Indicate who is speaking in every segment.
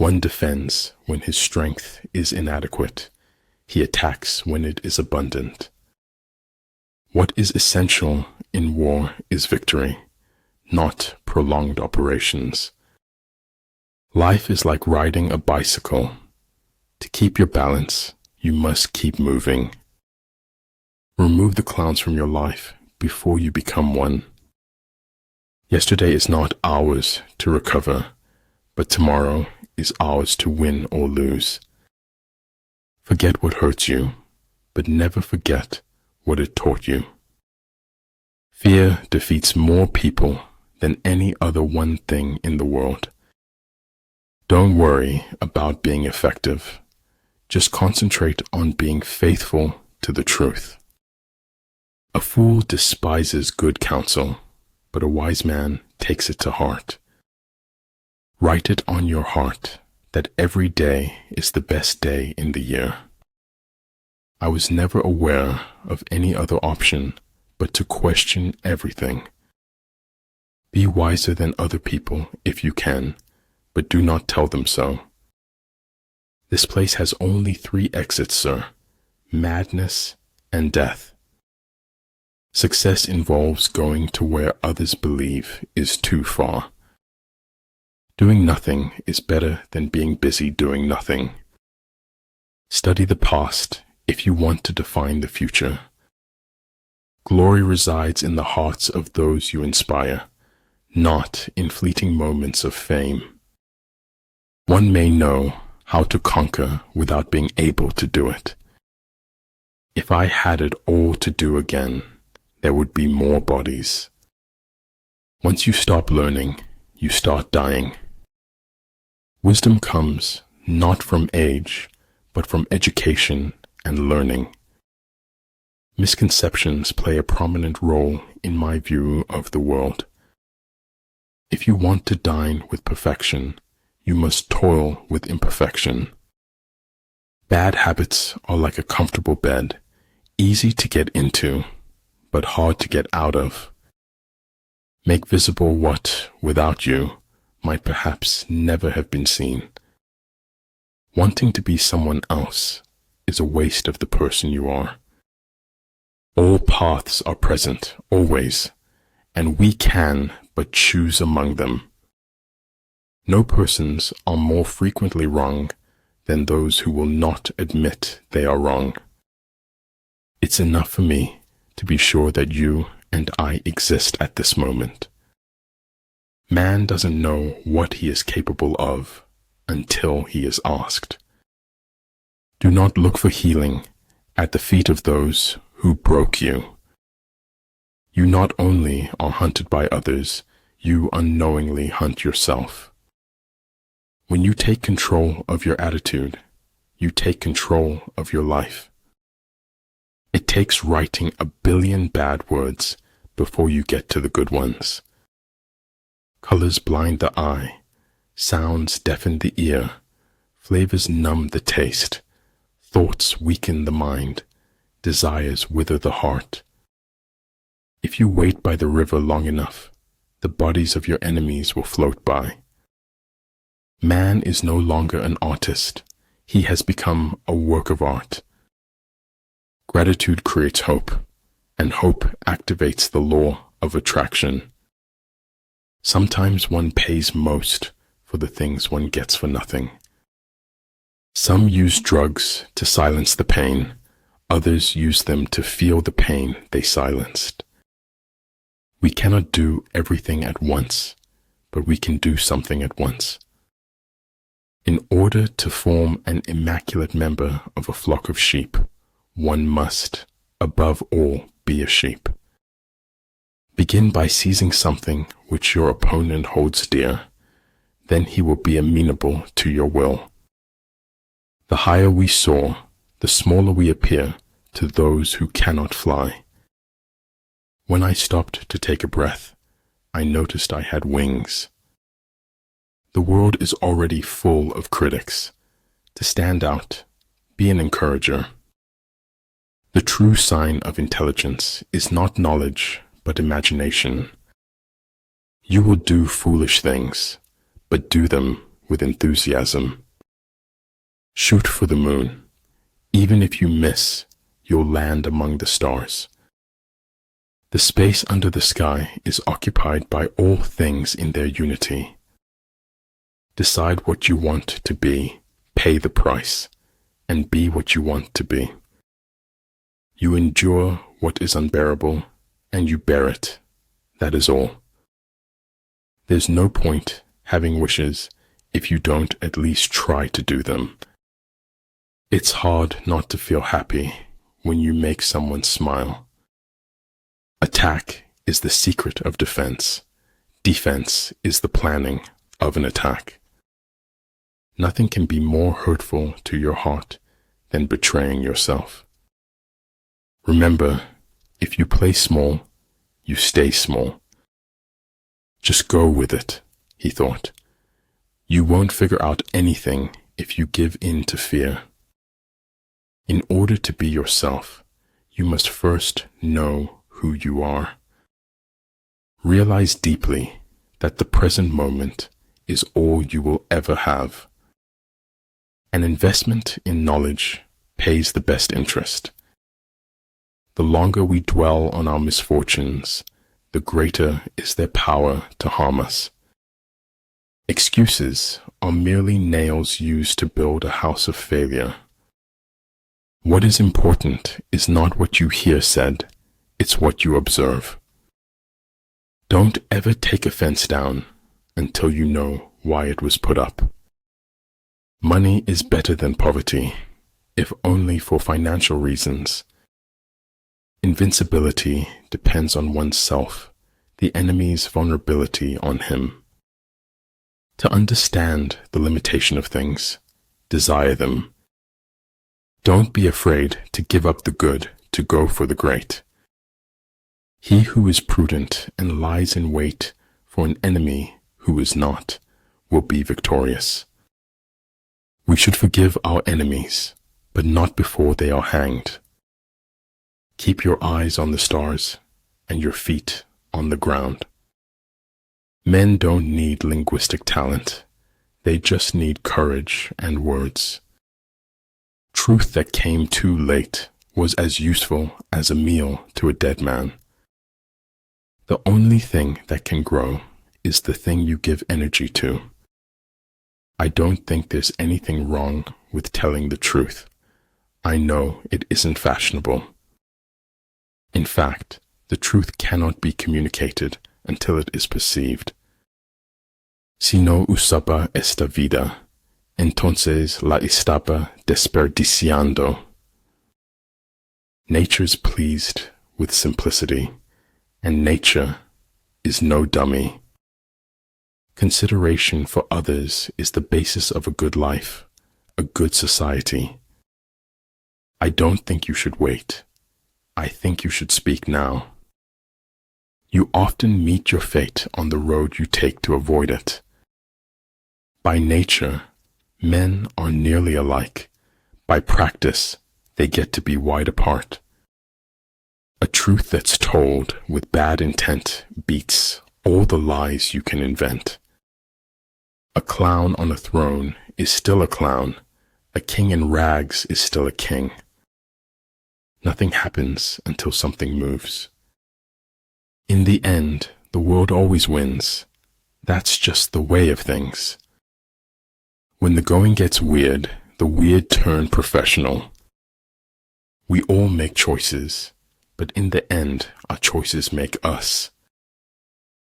Speaker 1: One defends when his strength is inadequate. He attacks when it is abundant. What is essential in war is victory, not prolonged operations. Life is like riding a bicycle. To keep your balance, you must keep moving. Remove the clowns from your life before you become one. Yesterday is not ours to recover, but tomorrow is ours to win or lose. Forget what hurts you, but never forget what it taught you. Fear defeats more people than any other one thing in the world. Don't worry about being effective. Just concentrate on being faithful to the truth. A fool despises good counsel, but a wise man takes it to heart. Write it on your heart that every day is the best day in the year. I was never aware of any other option but to question everything. Be wiser than other people if you can, but do not tell them so. This place has only 3 exits, sir: madness and death. Success involves going to where others believe is too far. Doing nothing is better than being busy doing nothing. Study the past if you want to define the future. Glory resides in the hearts of those you inspire, not in fleeting moments of fame. One may know how to conquer without being able to do it. If I had it all to do again, there would be more bodies. Once you stop learning, you start dying. Wisdom comes not from age, but from education and learning. Misconceptions play a prominent role in my view of the world. If you want to dine with perfection, you must toil with imperfection. Bad habits are like a comfortable bed, easy to get into, but hard to get out of. Make visible what, without you, might perhaps never have been seen. Wanting to be someone else is a waste of the person you are. All paths are present, always, and we can but choose among them. No persons are more frequently wrong than those who will not admit they are wrong. It's enough for me to be sure that you and I exist at this moment. Man doesn't know what he is capable of until he is asked. Do not look for healing at the feet of those who broke you. You not only are hunted by others, you unknowingly hunt yourself. When you take control of your attitude, you take control of your life. It takes writing 1 billion bad words before you get to the good ones. Colors blind the eye, sounds deafen the ear, flavors numb the taste, thoughts weaken the mind, desires wither the heart. If you wait by the river long enough, the bodies of your enemies will float by. Man is no longer an artist. He has become a work of art. Gratitude creates hope, and hope activates the law of attraction. Sometimes one pays most for the things one gets for nothing. Some use drugs to silence the pain. Others use them to feel the pain they silenced. We cannot do everything at once, but we can do something at once. In order to form an immaculate member of a flock of sheep, one must, above all, be a sheep. Begin by seizing something which your opponent holds dear, then he will be amenable to your will. The higher we soar, the smaller we appear to those who cannot fly. When I stopped to take a breath, I noticed I had wings. The world is already full of critics. To stand out, be an encourager. The true sign of intelligence is not knowledge, but imagination. You will do foolish things, but do them with enthusiasm. Shoot for the moon. Even if you miss, you'll land among the stars. The space under the sky is occupied by all things in their unity. Decide what you want to be, pay the price, and be what you want to be. You endure what is unbearable, and you bear it. That is all. There's no point having wishes if you don't at least try to do them. It's hard not to feel happy when you make someone smile. Attack is the secret of defense. Defense is the planning of an attack. Nothing can be more hurtful to your heart than betraying yourself. Remember, if you play small, you stay small. Just go with it, he thought. You won't figure out anything if you give in to fear. In order to be yourself, you must first know who you are. Realize deeply that the present moment is all you will ever have. An investment in knowledge pays the best interest. The longer we dwell on our misfortunes, the greater is their power to harm us. Excuses are merely nails used to build a house of failure. What is important is not what you hear said, it's what you observe. Don't ever take a fence down until you know why it was put up. Money is better than poverty, if only for financial reasons. Invincibility depends on oneself, the enemy's vulnerability on him. To understand the limitation of things, desire them. Don't be afraid to give up the good to go for the great. He who is prudent and lies in wait for an enemy who is not will be victorious. We should forgive our enemies, but not before they are hanged. Keep your eyes on the stars and your feet on the ground. Men don't need linguistic talent. They just need courage and words. Truth that came too late was as useful as a meal to a dead man. The only thing that can grow is the thing you give energy to. I don't think there's anything wrong with telling the truth. I know it isn't fashionable. In fact, the truth cannot be communicated until it is perceived. Si no usaba esta vida, entonces la estaba desperdiciando. Nature's pleased with simplicity, and nature is no dummy. Consideration for others is the basis of a good life, a good society. I don't think you should wait. I think you should speak now. You often meet your fate on the road you take to avoid it. By nature, men are nearly alike. By practice, they get to be wide apart. A truth that's told with bad intent beats all the lies you can invent. A clown on a throne is still a clown. A king in rags is still a king. Nothing happens until something moves. In the end, the world always wins. That's just the way of things. When the going gets weird, the weird turn professional. We all make choices, but in the end, our choices make us.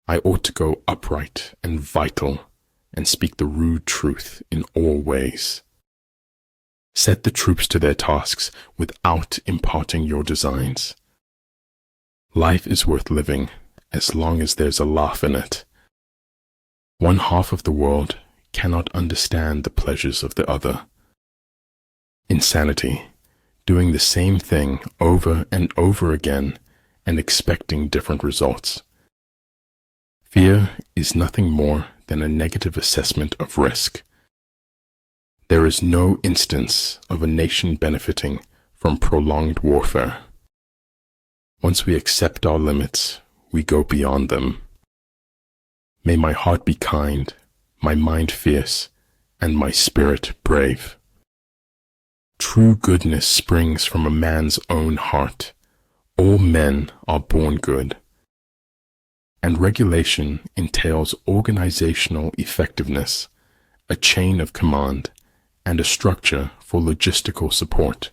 Speaker 1: I ought to go upright and vital and speak the rude truth in all ways. Set the troops to their tasks without imparting your designs. Life is worth living as long as there's a laugh in it. One half of the world cannot understand the pleasures of the other. Insanity, doing the same thing over and over again and expecting different results. Fear is nothing more than a negative assessment of risk. There is no instance of a nation benefiting from prolonged warfare. Once we accept our limits, we go beyond them. May my heart be kind, my mind fierce, and my spirit brave. True goodness springs from a man's own heart. All men are born good. And regulation entails organizational effectiveness, a chain of command, and a structure for logistical support.